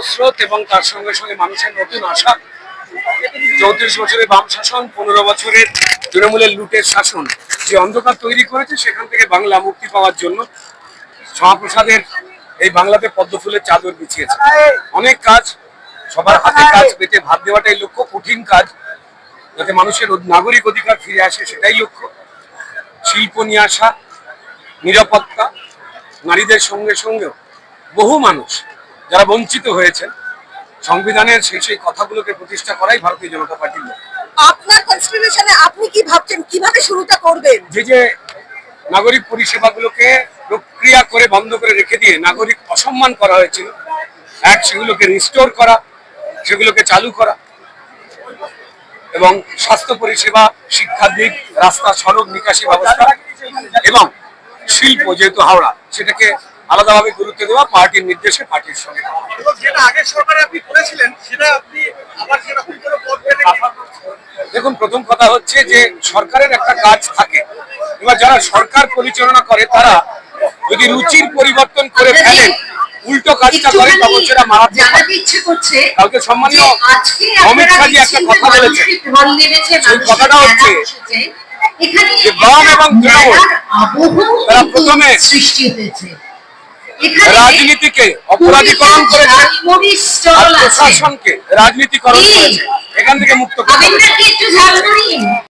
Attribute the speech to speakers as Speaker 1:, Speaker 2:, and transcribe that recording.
Speaker 1: জনস্রোত এবং তার সঙ্গে সঙ্গে মানুষের নতুন আশা। 34 বছরের বাম শাসন, 15 বছরের তৃণমূলের লুটের শাসন যে অন্ধকার তৈরি করেছে, সেখান থেকে বাংলা মুক্তি পাওয়ার জন্য শ্যামাপ্রসাদের এই বাংলাতে পদ্ম ফুলের চাদর বিছিয়েছে। অনেক কাজ, সবার হাতে কাজ, পেটে ভাত দেওয়াটাই লক্ষ্য, কঠিন কাজ, যাতে মানুষের নাগরিক অধিকার ফিরে আসে সেটাই লক্ষ্য। শিল্প নিয়ে আসা, নিরাপত্তা, নারীদের সঙ্গে সঙ্গেও বহু মানুষ যারা বঞ্চিত হয়েছেন, সংবিধানের সেই কথাগুলোকে প্রতিষ্ঠা করাই ভারতীয় জনতা পার্টির লক্ষ্য।
Speaker 2: আপনার কনস্টিটিউশনে আপনি কি ভাবছেন, কিভাবে শুরুটা করবেন?
Speaker 1: যে নাগরিক পরিষেবাগুলোকে প্রক্রিয়া করে বন্ধ করে রেখে দিয়ে নাগরিক অসম্মান করা হয়েছিল, সেগুলোকে রিস্টোর করা, সেগুলোকে চালু করা, এবং স্বাস্থ্য পরিষেবা, শিক্ষার দিক, রাস্তা, সড়ক, নিকাশি ব্যবস্থা এবং শিল্প, যেহেতু হাওড়া, সেটাকে আলাদাভাবে গুরুত্ব দেওয়া পার্টির নির্দেশে, পার্টির সঙ্গে। দেখুন, প্রথম কথা হচ্ছে যে সরকারের একটা কাজ থাকে, এবার যারা সরকার পরিচালনা করে তারা যদি রুচির পরিবর্তন করে ফেলেন, উল্টো কাজটা করে, তখন সেটা মারাত্মক। কালকে সম্মানীয় অমিত শাহজি একটা কথা বলেছেন, সেই কথাটা হচ্ছে যে বাম এবং তৃণমূল তারা প্রথমে রাজনীতিকে অপরাধীকরণ করেছে আর প্রশাসনকে রাজনীতিকরণ করেছে। এখান থেকে মুক্ত করতে হবে।